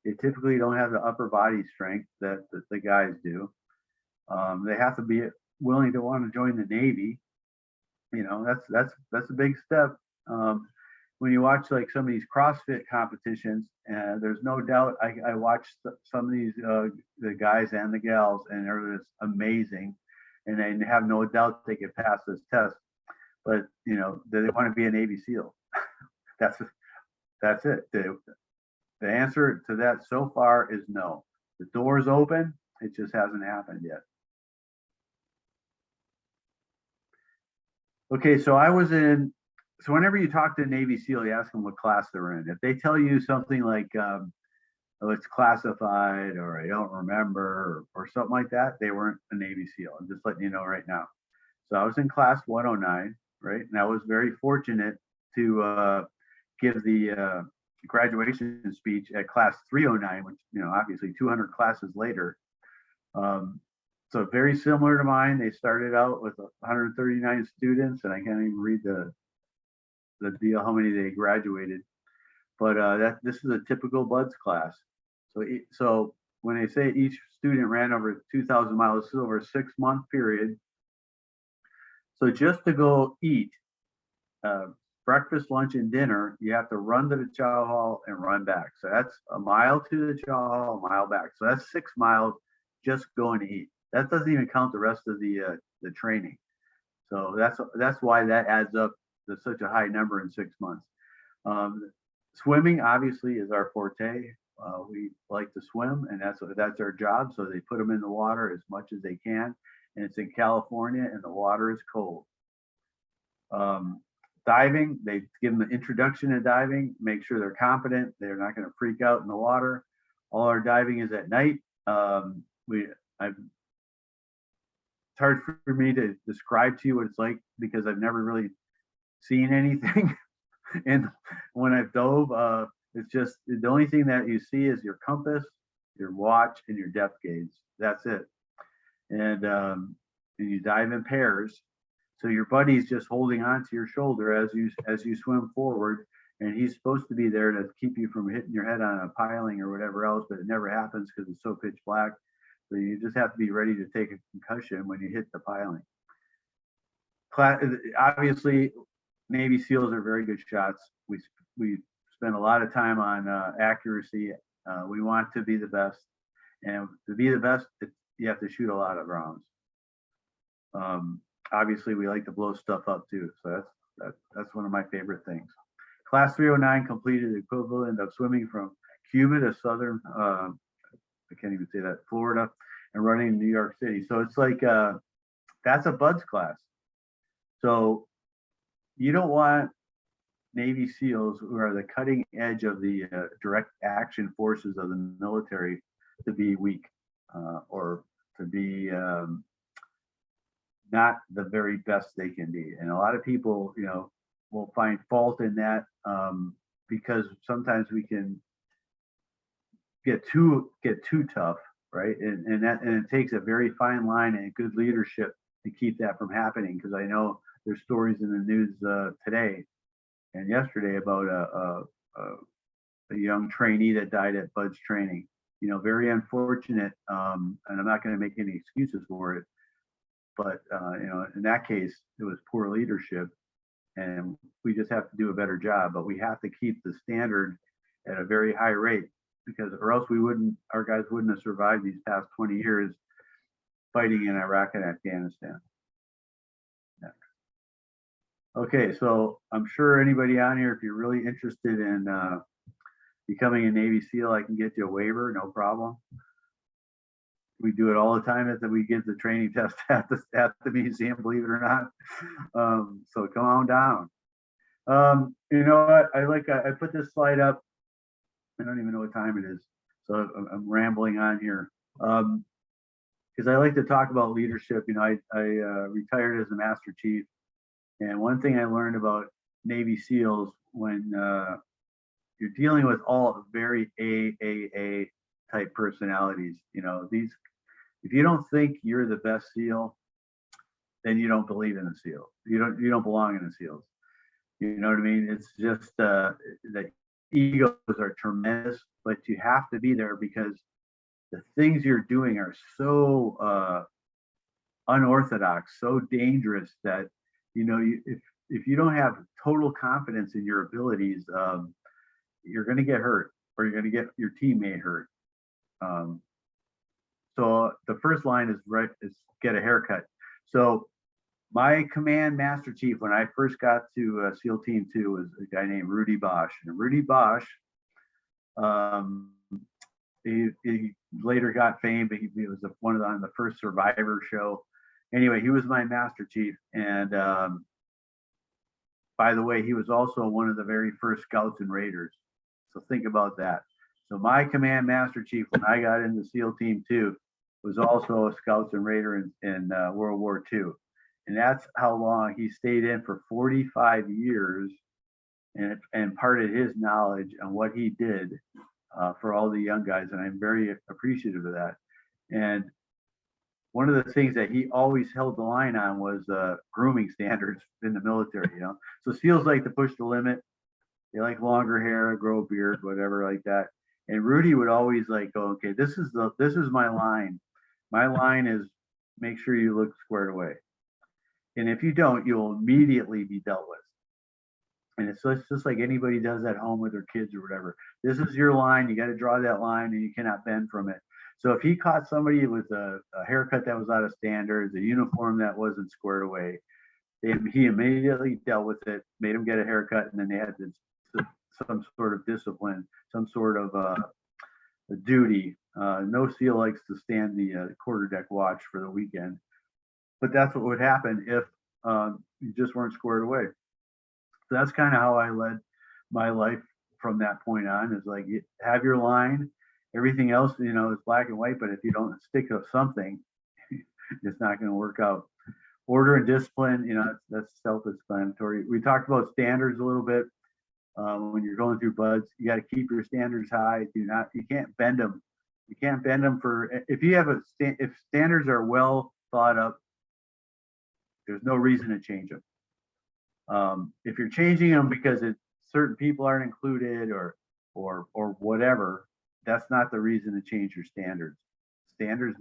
They typically don't have the upper body strength that the guys do. They have to be willing to want to join the Navy. That's a big step. When you watch like some of these CrossFit competitions, there's no doubt I watched some of these the guys and the gals, and they're just amazing, and they have no doubt they could pass this test. But they want to be a Navy SEAL. That's it. The answer to that so far is no. The door's open. It just hasn't happened yet. Okay, so whenever you talk to a Navy SEAL, you ask them what class they're in. If they tell you something like, oh, it's classified, or I don't remember, or something like that, they weren't a Navy SEAL. I'm just letting you know right now. So I was in class 109, right? And I was very fortunate to give the graduation speech at class 309, which, obviously 200 classes later. So very similar to mine. They started out with 139 students, and I can't even read the deal how many they graduated. But this is a typical Buds class. So when they say each student ran over 2,000 miles, this is over a 6-month period. So just to go eat breakfast, lunch, and dinner, you have to run to the chow hall and run back. So that's a mile to the chow hall, a mile back. So that's 6 miles just going to eat. That doesn't even count the rest of the training. So that's why that adds up to such a high number in 6 months. Swimming obviously is our forte. We like to swim, and that's our job. So they put them in the water as much as they can, and it's in California, and the water is cold. Diving, they give them an introduction to diving, make sure they're competent, they're not going to freak out in the water. All our diving is at night. It's hard for me to describe to you what it's like, because I've never really seen anything. And when I've dove, it's just the only thing that you see is your compass, your watch, and your depth gauge. That's it. And you dive in pairs. So your buddy's just holding onto your shoulder as you swim forward, and he's supposed to be there to keep you from hitting your head on a piling or whatever else, but it never happens because it's so pitch black. So you just have to be ready to take a concussion when you hit the piling. Obviously, Navy SEALs are very good shots. We spend a lot of time on accuracy. We want to be the best, and to be the best, you have to shoot a lot of rounds. Obviously, we like to blow stuff up too, so that's one of my favorite things. Class 309 completed the equivalent of swimming from Cuba to southern, I can't even say that, Florida, and running in New York City. So it's like that's a BUDS class. So you don't want Navy SEALs, who are the cutting edge of the direct action forces of the military, to be weak or to be not the very best they can be. And a lot of people, will find fault in that because sometimes we can get too tough, right? And it takes a very fine line and good leadership to keep that from happening. Because I know there's stories in the news today and yesterday about a young trainee that died at BUDS training. Very unfortunate. And I'm not going to make any excuses for it, but in that case, it was poor leadership, and we just have to do a better job. But we have to keep the standard at a very high rate, because or else our guys wouldn't have survived these past 20 years fighting in Iraq and Afghanistan. Okay, so I'm sure anybody on here, if you're really interested in becoming a Navy SEAL, I can get you a waiver, no problem. We do it all the time we give the training test at the museum, believe it or not. So come on down. You know what? I put this slide up. I don't even know what time it is, so I'm rambling on here. Because I like to talk about leadership. I retired as a Master Chief. And one thing I learned about Navy SEALs, when you're dealing with all very AAA type personalities, if you don't think you're the best SEAL, then you don't believe in the SEAL. You don't belong in the SEALs. You know what I mean? It's just the egos are tremendous, but you have to be there because the things you're doing are so unorthodox, so dangerous that if you don't have total confidence in your abilities, you're going to get hurt, or you're going to get your teammate hurt. So the first line is get a haircut. So my command Master Chief, when I first got to SEAL Team 2, was a guy named Rudy Bosch. And Rudy Bosch, he later got fame, but he was on the first Survivor show. Anyway, he was my Master Chief. And by the way, he was also one of the very first Scouts and Raiders. So think about that. So my command Master Chief, when I got into SEAL Team 2, was also a Scouts and Raider in World War II. And that's how long he stayed in for 45 years and imparted his knowledge on what he did for all the young guys. And I'm very appreciative of that. And one of the things that he always held the line on was grooming standards in the military. So SEALs like to push the limit. They like longer hair, grow a beard, whatever like that. And Rudy would always go, okay, this is my line. My line is make sure you look squared away. And if you don't, you'll immediately be dealt with. And it's just like anybody does at home with their kids or whatever. This is your line. You got to draw that line, and you cannot bend from it. So if he caught somebody with a haircut that was out of standards, a uniform that wasn't squared away, he immediately dealt with it, made him get a haircut, and then they had some sort of discipline, some sort of a duty. No SEAL likes to stand the quarterdeck watch for the weekend, but that's what would happen if you just weren't squared away. So that's kind of how I led my life from that point on. Is like, you have your line. Everything else, is black and white. But if you don't stick to something, it's not going to work out. Order and discipline, that's self-explanatory. We talked about standards a little bit. When you're going through BUDS, you got to keep your standards high. You can't bend them. You can't bend them if standards are well thought up, there's no reason to change them. If you're changing them because certain people aren't included or whatever, that's not the reason to change your standards. Standards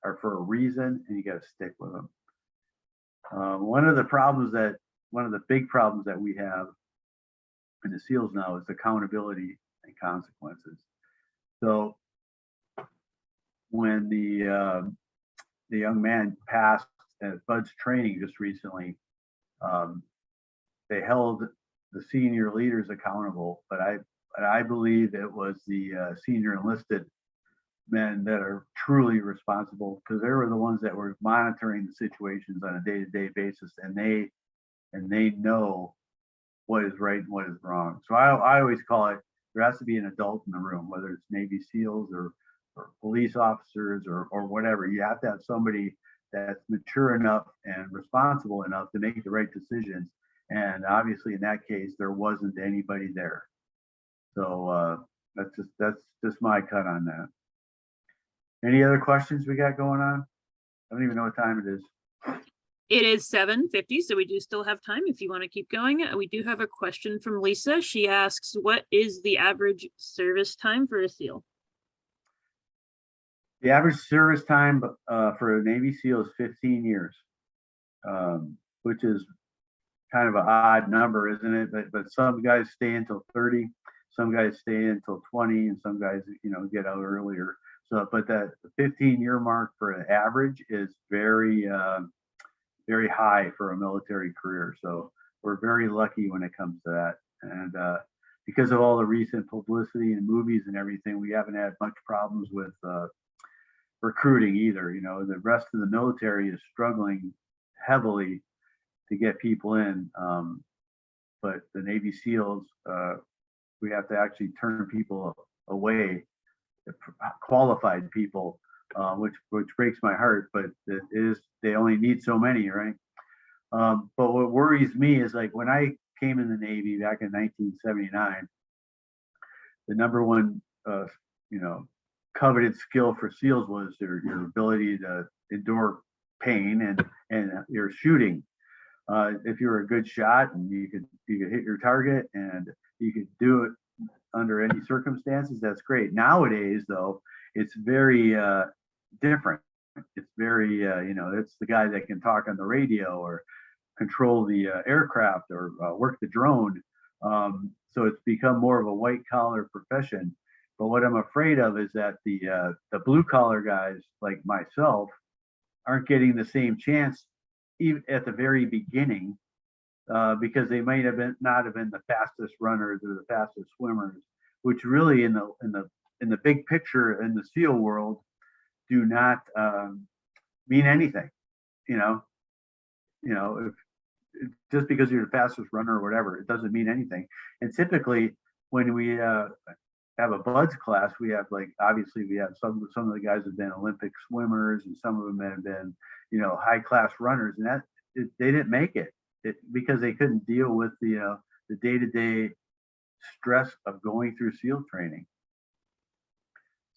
are for a reason, and you got to stick with them. One of the big problems that we have in the SEALs now is accountability and consequences. So when the young man passed at BUDS training just recently, they held the senior leaders accountable, but I believe it was the senior enlisted men that are truly responsible, because they were the ones that were monitoring the situations on a day-to-day basis, and they know what is right and what is wrong. So I always call it, there has to be an adult in the room, whether it's Navy SEALs or police officers or whatever. You have to have somebody that's mature enough and responsible enough to make the right decisions. And obviously in that case, there wasn't anybody there. So that's just my cut on that. Any other questions we got going on? I don't even know what time it is. It is 7:50, so we do still have time if you want to keep going. We do have a question from Lisa. She asks, what is the average service time for a SEAL? The average service time for a Navy SEAL is 15 years, which is kind of an odd number, isn't it? But some guys stay until 30, some guys stay until 20, and some guys, get out earlier. So, but that 15-year mark for an average is very, very high for a military career. So we're very lucky when it comes to that. And because of all the recent publicity and movies and everything, we haven't had much problems with recruiting either. The rest of the military is struggling heavily to get people in. But the Navy SEALs, we have to actually turn people away, qualified people, which breaks my heart, but it is, they only need so many, right? But what worries me is, like, when I came in the Navy back in 1979, the number one, coveted skill for SEALs was your ability to endure pain and your shooting. If you were a good shot and you could hit your target and you could do it under any circumstances, that's great. Nowadays, though, it's very different. It's very, it's the guy that can talk on the radio or control the aircraft or work the drone. So it's become more of a white collar profession. But what I'm afraid of is that the blue collar guys like myself aren't getting the same chance even at the very beginning, because they might have not have been the fastest runners or the fastest swimmers, which really in the big picture in the SEAL world do not mean anything. If just because you're the fastest runner or whatever, it doesn't mean anything. And typically when we have a buds class, we have, like, obviously we have some of the guys have been Olympic swimmers, and some of them have been, high class runners, and they didn't make it because they couldn't deal with the day-to-day stress of going through SEAL training.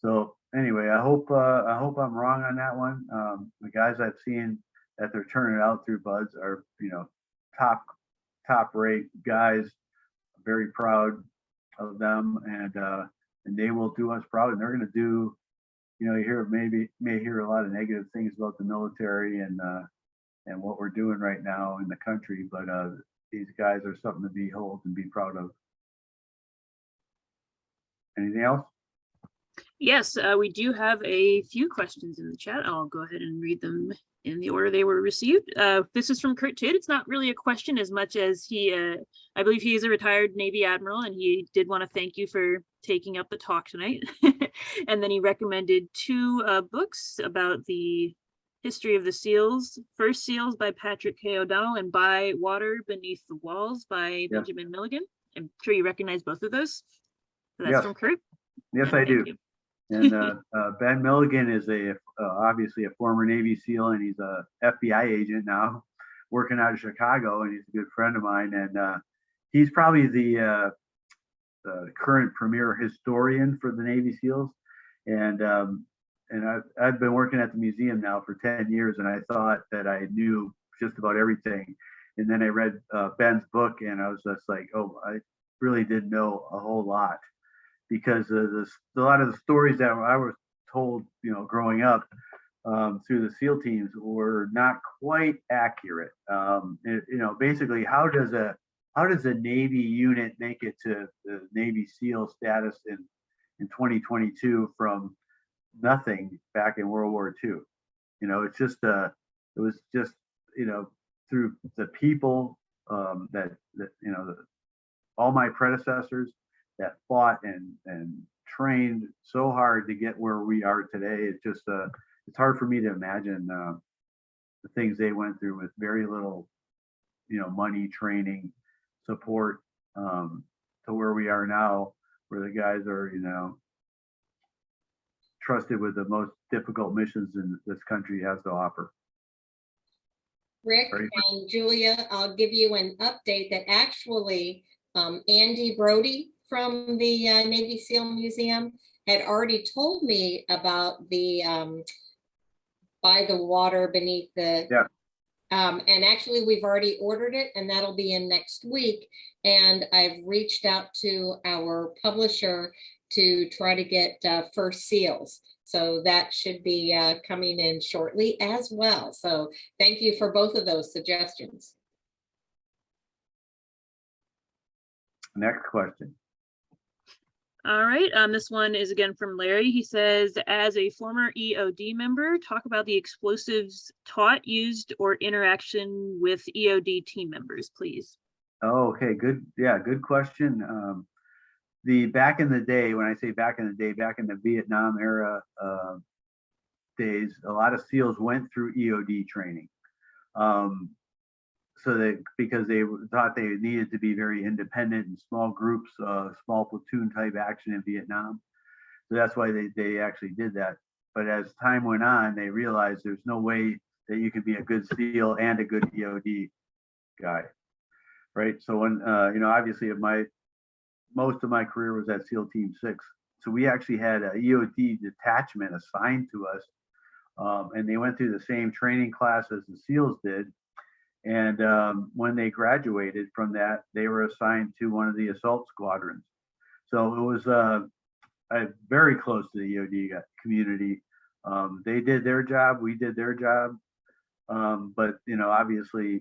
So anyway, I hope I'm wrong on that one. The guys I've seen that they're turning out through buds are, top rate guys. I'm very proud of them, and they will do us proud. And they're going to do, you may hear a lot of negative things about the military and what we're doing right now in the country, but these guys are something to behold and be proud of. Anything else? Yes, we do have a few questions in the chat. I'll go ahead and read them in the order they were received. This is from Kurt Tidd. It's not really a question as much as I believe he is a retired Navy admiral, and he did want to thank you for taking up the talk tonight. And then he recommended two books about the history of the SEALs. First SEALs by Patrick K. O'Donnell and By Water Beneath the Walls by Benjamin Milligan. I'm sure you recognize both of those. So that's from Kurt. Yes, I do. And Ben Milligan is obviously a former Navy SEAL, and he's a FBI agent now, working out of Chicago, and he's a good friend of mine. And he's probably the current premier historian for the Navy SEAls. And I've been working at the museum now for 10 years, and I thought that I knew just about everything. And then I read Ben's book, and I was just like, oh, I really didn't know a whole lot, because a lot of the stories that I was told, growing up through the SEAL teams were not quite accurate. Basically, how does a Navy unit make it to the Navy SEAL status in 2022 from nothing back in World War II? It's just it was just through the people that all my predecessors that fought and trained so hard to get where we are today. It's just, it's hard for me to imagine the things they went through with very little, money, training, support, to where we are now, where the guys are, trusted with the most difficult missions in this country has to offer. Rick Right. and Julia, I'll give you an update that actually Andy Brody from the Navy SEAL Museum had already told me about the by the water beneath the. Yeah. And actually, we've already ordered it, and that'll be in next week. And I've reached out to our publisher to try to get first seals. So that should be coming in shortly as well. So thank you for both of those suggestions. Next question. All right, this one is again from Larry. He says, as a former EOD member, talk about the explosives taught, used, or interaction with EOD team members, please. Oh, okay, good. Yeah, good question. The back in the day, when I say back in the day, back in the Vietnam era days, a lot of SEALs went through EOD training. So that because they thought they needed to be very independent in small groups, small platoon type action in Vietnam. So that's why they actually did that. But as time went on, they realized there's no way that you can be a good SEAL and a good EOD guy, right? So when obviously most of my career was at SEAL Team 6. So we actually had a EOD detachment assigned to us, and they went through the same training class as the SEALs did. And when they graduated from that, they were assigned to one of the assault squadrons. So it was very close to the EOD community. They did their job, we did their job. But obviously,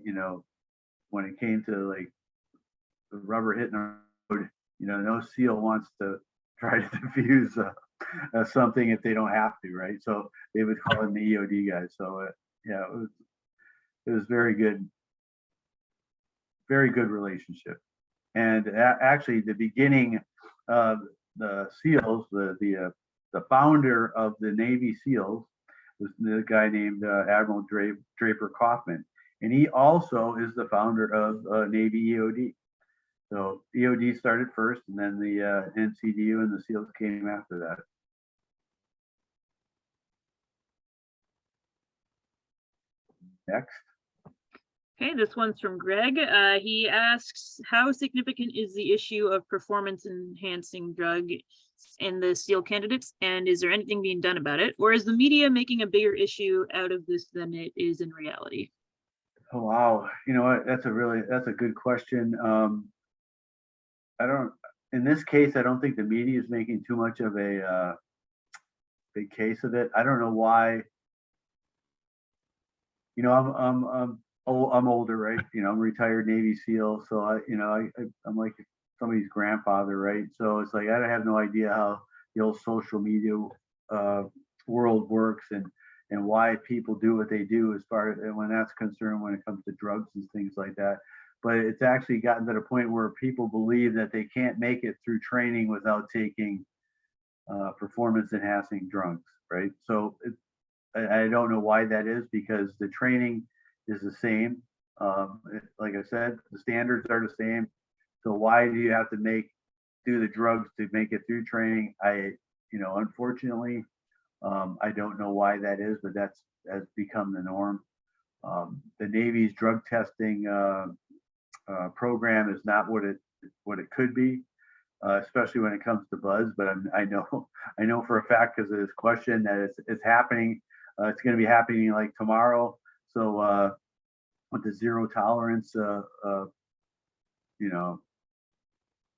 when it came to like the rubber hitting the road, no SEAL wants to try to defuse something if they don't have to, right? So they would call in the EOD guys. So yeah, it was very good relationship. And actually, the beginning of the SEALs, the founder of the Navy SEALs was the guy named Admiral Draper Kaufman, and he also is the founder of Navy EOD. So EOD started first, and then the NCDU and the SEALs came after that. Next. Okay, this one's from Greg. He asks, how significant is the issue of performance enhancing drug in the SEAL candidates? And is there anything being done about it? Or is the media making a bigger issue out of this than it is in reality? Oh, wow. You know what? That's a good question. In this case, I don't think the media is making too much of a big case of it. I don't know why. I'm older, right? I'm a retired Navy SEAL, so I'm like somebody's grandfather, right? So it's like I have no idea how the old social media world works and why people do what they do as far as when that's concerned when it comes to drugs and things like that. But it's actually gotten to the point where people believe that they can't make it through training without taking performance enhancing drugs, right? So I don't know why that is, because the training is the same. Like I said, the standards are the same. So why do you have to do the drugs to make it through training? Unfortunately, I don't know why that is, but has become the norm. The Navy's drug testing program is not what it could be, especially when it comes to buzz. But I know for a fact, because of this question, that it's happening. It's going to be happening like tomorrow. So with the zero tolerance,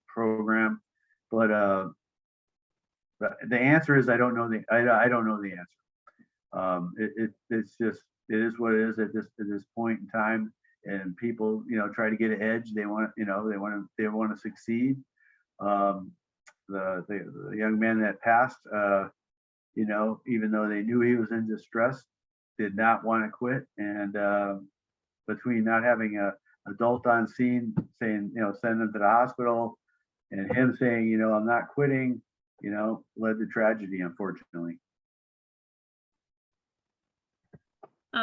program, but the answer is I don't know I don't know the answer. It's just, it is what it is at this point in time, and people try to get an edge. They want they want to succeed. The young man that passed, even though they knew he was in distress, did not want to quit. And between not having a adult on scene saying, send them to the hospital, and him saying, I'm not quitting, led to tragedy, unfortunately.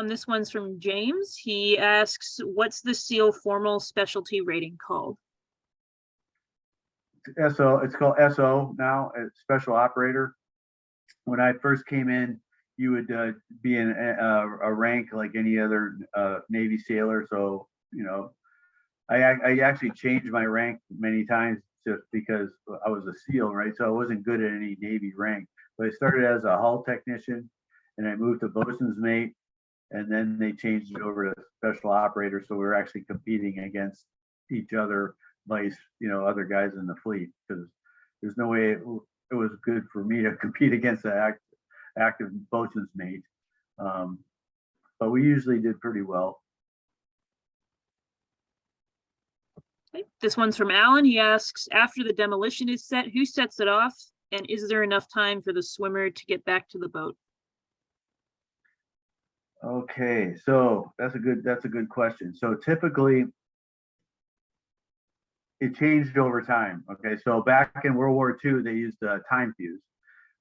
This one's from James. He asks, what's the SEAL formal specialty rating called? SO, it's called SO now, Special Operator. When I first came in, you would be in a rank like any other Navy sailor. So, I actually changed my rank many times just because I was a SEAL, right? So I wasn't good at any Navy rank. But I started as a hull technician, and I moved to bosun's mate, and then they changed it over to special operator. So we were actually competing against each other, vice, other guys in the fleet, because there's no way it was good for me to compete against an active bosun's mate. But we usually did pretty well. Okay. This one's from Alan. He asks, after the demolition is set, who sets it off? And is there enough time for the swimmer to get back to the boat? Okay, so that's a good question. So typically it changed over time. Okay, so back in World War II, they used a time fuse.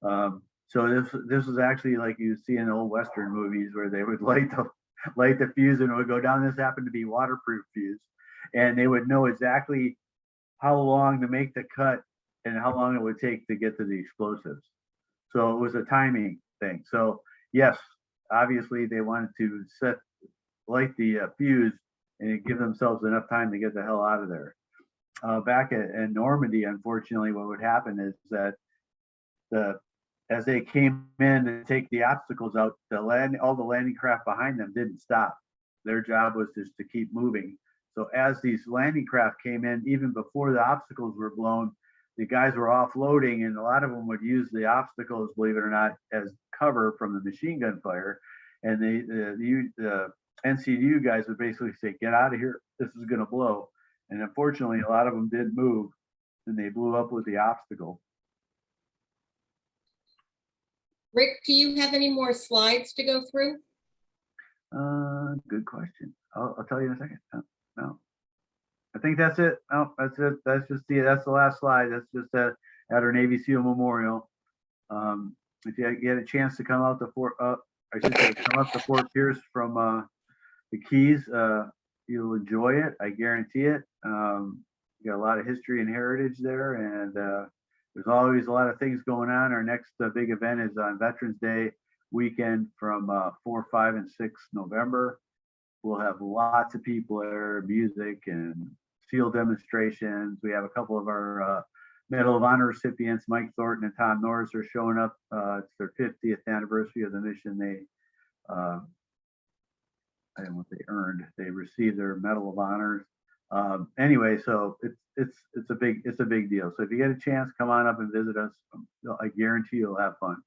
So this was actually like you see in old Western movies where they would light the fuse and it would go down. This happened to be waterproof fuse, and they would know exactly how long to make the cut and how long it would take to get to the explosives. So it was a timing thing. So yes, obviously they wanted to light the fuse and give themselves enough time to get the hell out of there. Back in Normandy, unfortunately, what would happen is that as they came in to take the obstacles out, all the landing craft behind them didn't stop. Their job was just to keep moving. So as these landing craft came in, even before the obstacles were blown, the guys were offloading, and a lot of them would use the obstacles, believe it or not, as cover from the machine gun fire. And the NCDU guys would basically say, "Get out of here! This is going to blow." And unfortunately, a lot of them did move, and they blew up with the obstacle. Rick, do you have any more slides to go through? Good question. I'll tell you in a second. No, I think that's it. No, that's it. That's the last slide. That's just at our Navy SEAL Memorial. If you get a chance to come out to Fort Pierce from the Keys, you'll enjoy it. I guarantee it. You got a lot of history and heritage there, and there's always a lot of things going on. Our next big event is on Veterans Day weekend from 4, 5, and 6 November. We'll have lots of people there, music and SEAL demonstrations. We have a couple of our Medal of Honor recipients, Mike Thornton and Tom Norris, are showing up. It's their 50th anniversary of the mission. I don't know what they earned. They received their Medal of Honor. Anyway, so it's a big deal. So if you get a chance, come on up and visit us. I guarantee you'll have fun.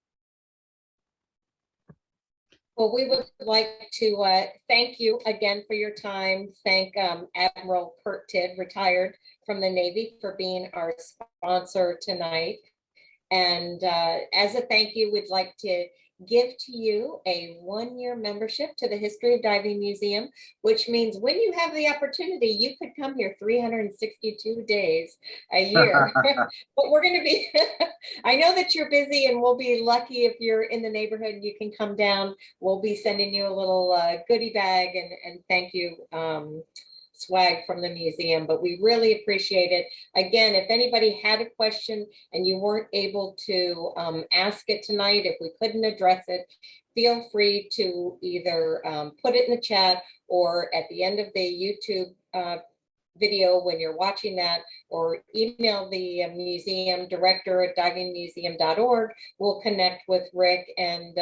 Well, we would like to thank you again for your time. Thank Admiral Kurt Tidd, retired from the Navy, for being our sponsor tonight. And as a thank you, we'd like to give to you a 1-year membership to the History of Diving Museum, which means when you have the opportunity, you could come here 362 days a year. But we're going to be, I know that you're busy, and we'll be lucky if you're in the neighborhood and you can come down. We'll be sending you a little goodie bag and thank you swag from the museum, but we really appreciate it. Again, if anybody had a question and you weren't able to ask it tonight, if we couldn't address it, feel free to either put it in the chat or at the end of the YouTube video when you're watching that, or email the museum director at divingmuseum.org. We'll connect with Rick and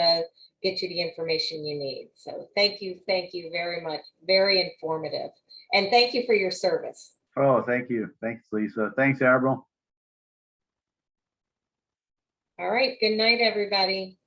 get you the information you need. So thank you very much. Very informative. And thank you for your service. Oh, thank you. Thanks, Lisa. Thanks, Admiral. All right. Good night, everybody.